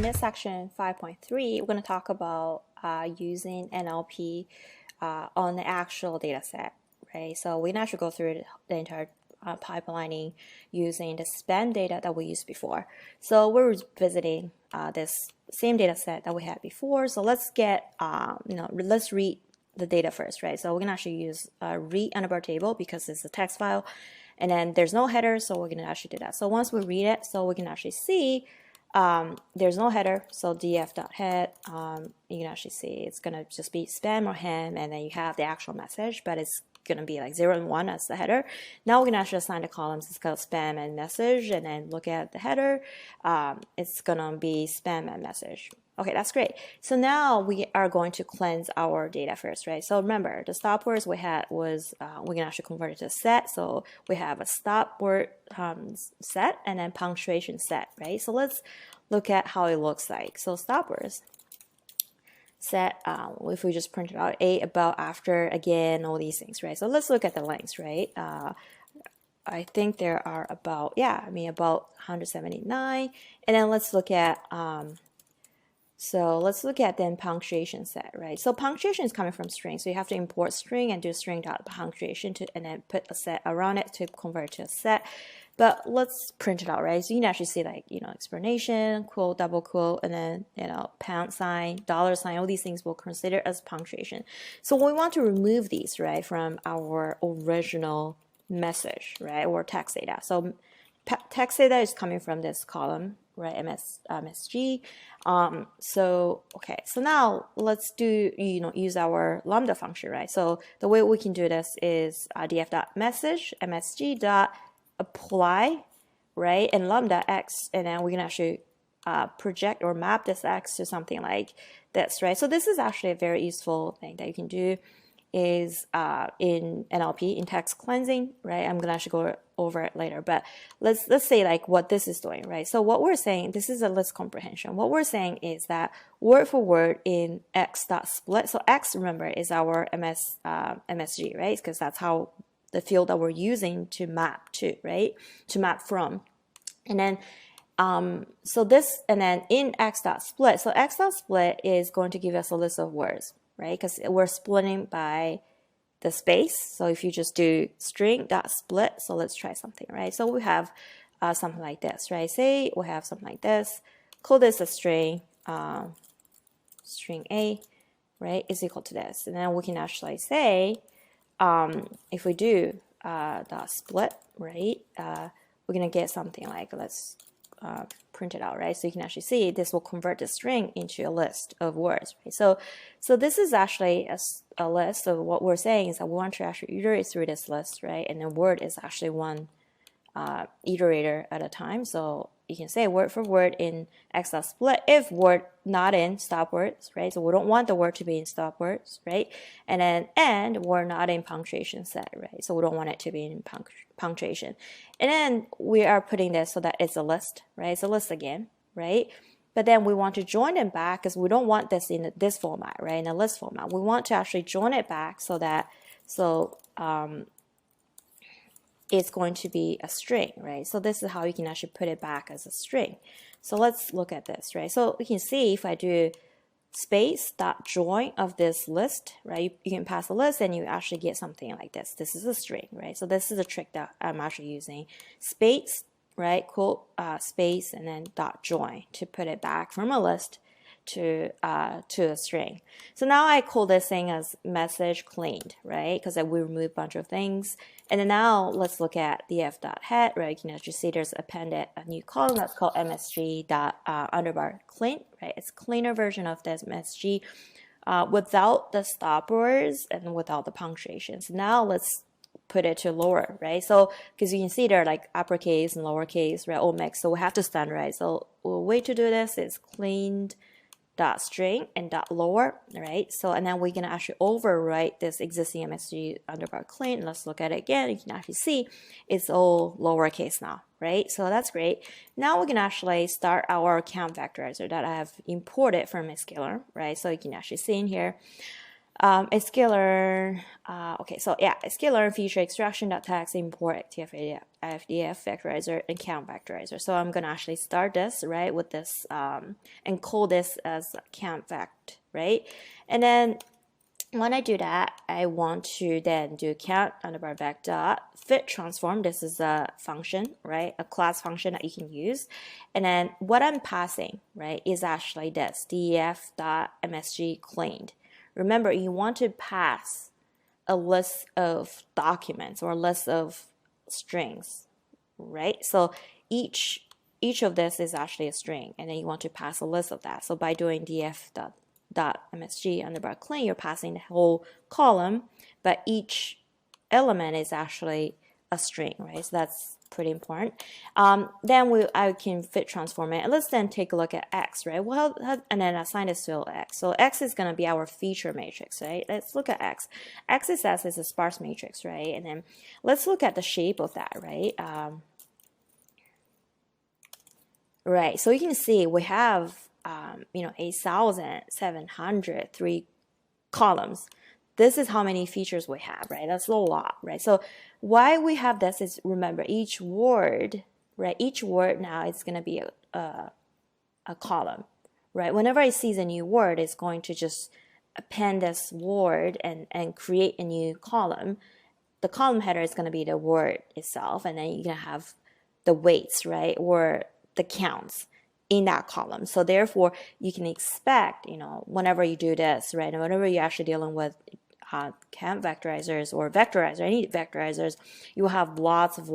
in this section 5.3, we're going to talk about using NLP on the actual data set, right? So we can actually go through the entire pipelining using the span data that we used before. So we're visiting this same data set that we had before. So let's get, let's read the data first, right? So we're going to actually use read underbar table because it's a text file. And then there's no header, so we're going to actually do that. So once we read it, so we can actually see there's no header, so df.head, you can actually see it's going to just be spam or ham, and then you have the actual message, but it's going to be like 0 and 1 as the header. Now we can actually assign the columns. It's called spam and message, and then look at the header. It's going to be spam and message. Okay, that's great. So now we are going to cleanse our data first, right? So remember, the stop words we had was, we can actually convert it to set. So we have a stop word set and then punctuation set, right? So let's look at how it looks like. So stop words set, if we just print it out, a, about, after, again, all these things, right? So let's look at the lengths, right? I think there are about, about 179. And then let's look at, so let's look at then punctuation set, right? So punctuation is coming from string, so you have to import string and do string dot punctuation to, and then put a set around it to convert it to a set. But let's print it out, right? So you can actually see like, explanation, quote, double quote, and then, pound sign, dollar sign, all these things we'll consider as punctuation. So we want to remove these, right, from our original message, right, or text data. So text data is coming from this column, right, MSG. So now let's do, use our lambda function, right? So the way we can do this is df.message, msg.apply, right, and lambda x, and then we can actually project or map this x to something like this, right? So this is actually a very useful thing that you can do is in NLP, in text cleansing, right? I'm gonna actually go over it later, but let's say like what this is doing, right? So what we're saying, this is a list comprehension. What we're saying is that word for word in x.split. So x, remember, is our MSG, right? Because that's how the field that we're using to map to, right? To map from, and then so this, and then in x.split. So x.split is going to give us a list of words, right? Because we're splitting by the space. So if you just do string.split, so let's try something, right? So we have something like this, right? Say we have something like this. Call this a string, string A, right, is equal to this. And then we can actually say, if we do dot split, right, we're going to get something like, let's print it out, right? So you can actually see this will convert the string into a list of words, right? So this is actually a list of what we're saying is that we want to actually iterate through this list, right? And the word is actually one iterator at a time. So you can say word for word in x.split if word not in stop words, right? So we don't want the word to be in stop words, right? And then and word not in punctuation set, right? So we don't want it to be in punctuation. And then we are putting this so that it's a list, right? It's a list again, right? But then we want to join them back because we don't want this in this format, right? In a list format. We want to actually join it back so that, it's going to be a string, right? So this is how you can actually put it back as a string. So let's look at this, right? So you can see if I do space dot join of this list, right? You can pass a list and you actually get something like this. This is a string, right? So this is a trick that I'm actually using. Space, right? Quote, space, and then dot join to put it back from a list to a string. So now I call this thing as message cleaned, right? Because we remove a bunch of things. And then now let's look at df.head, right? You can actually see there's appended a new column that's called msg underbar clean, right? It's cleaner version of this msg without the stop words and without the punctuations. Now let's put it to lower, right? So because you can see there are like uppercase and lowercase, right? All mixed. So we have to standardize. So a way to do this is cleaned dot string and dot lower, right? So and then we're gonna actually overwrite this existing MSG underbar clean. Let's look at it again. You can actually see it's all lowercase now, right? So that's great. Now we can actually start our count vectorizer that I have imported from a scalar, right? So you can actually see in here. A scalar, okay, so yeah, a scalar feature extraction.txt import FDF vectorizer and count vectorizer. So I'm gonna actually start this, right, with this, and call this as count vect, right? And then when I do that, I want to then do count underbar vec dot fit transform. This is a function, right? A class function that you can use. And then what I'm passing, right, is actually this def dot msg cleaned. Remember, you want to pass a list of documents or a list of strings, right? So each of this is actually a string, and then you want to pass a list of that. So by doing df dot msg underbar clean, you're passing the whole column, but each element is actually a string, right? So that's pretty important. Then I can fit transform it. And let's then take a look at x, right? Well, and then assign this to x. So x is going to be our feature matrix, right? Let's look at x. X is a sparse matrix, right? And then let's look at the shape of that, right? Right. So you can see we have 8,703 columns. This is how many features we have, right? That's a lot, right? So why we have this is, remember, each word, right? Each word now is going to be a column, right? Whenever I see a new word, it's going to just append this word and create a new column. The column header is going to be the word itself, and then you're going to have the weights, right? Or the counts in that column. So therefore, you can expect, whenever you do this, right, and whenever you're actually dealing with count vectorizers or any vectorizers, you will have lots of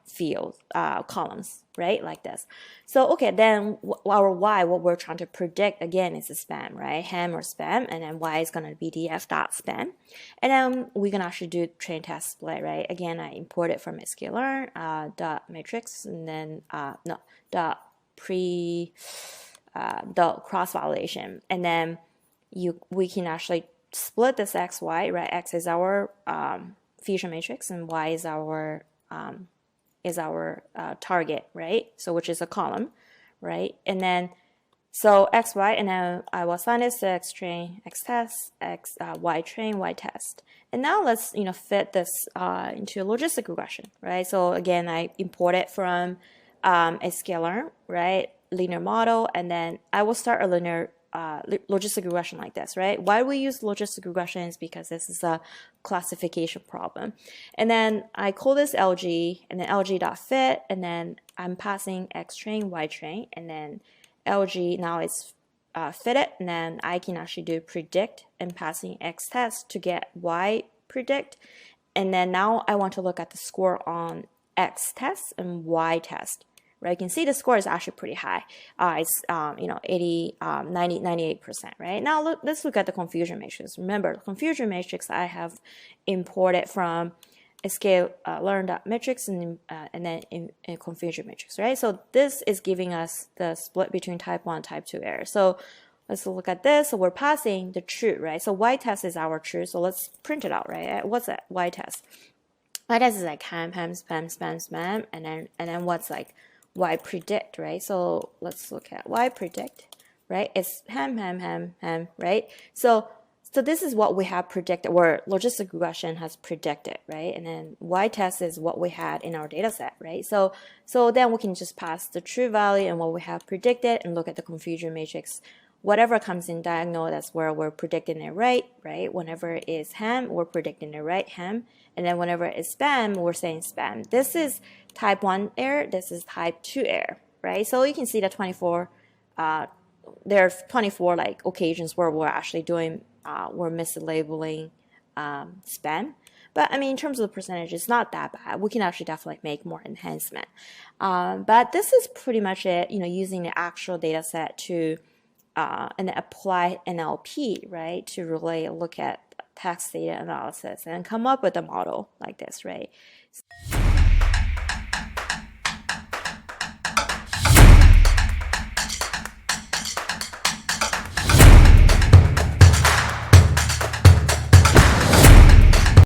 fields, columns, right, like this. So okay, then our y, what we're trying to predict again is the spam, right, ham or spam, and then y is going to be df dot spam, and then we can actually do train test split, right? Again, I import it from a scalar dot matrix, and then dot cross validation, and then we can actually split this x, y, right? X is our feature matrix, and y is our target, right? So which is a column, right? And then so x, y, and then I will assign this to x train, x test, x y train, y test. And now let's fit this into a logistic regression, right? So again, I import it from a scalar, right, linear model, and then I will start a linear logistic regression like this, right? Why we use logistic regression is because this is a classification problem. And then I call this LG, and then LG.fit, and then I'm passing X train, Y train, and then LG now is fitted, and then I can actually do predict and passing X test to get Y predict. And then now I want to look at the score on X test and Y test. Right, you can see the score is actually pretty high. It's 80, 90, 98%. Right now, let's look at the confusion matrix. Remember, the confusion matrix I have imported from a scale learn.matrix and then in confusion matrix. Right, so this is giving us the split between type 1 and type 2 error. So let's look at this. So we're passing the true, right? So Y test is our true. So let's print it out, right? What's that Y test? Y test is like ham, spam, spam, spam, and then what's like Y predict, right? So let's look at Y predict, right? It's ham, right? So this is what we have predicted, or logistic regression has predicted, right? And then Y test is what we had in our data set, right? So then we can just pass the true value and what we have predicted and look at the confusion matrix. Whatever comes in diagonal, that's where we're predicting it right? Whenever it is ham, we're predicting it right, ham. And then whenever it's spam, we're saying spam. This is type 1 error, this is type 2 error, right? So you can see that 24, there are 24 like occasions where we're actually doing, we're mislabeling spam. But I mean, in terms of the percentage, it's not that bad. We can actually definitely make more enhancement. But this is pretty much it, using the actual data set to and apply NLP, right, to really look at text data analysis and come up with a model like this, right?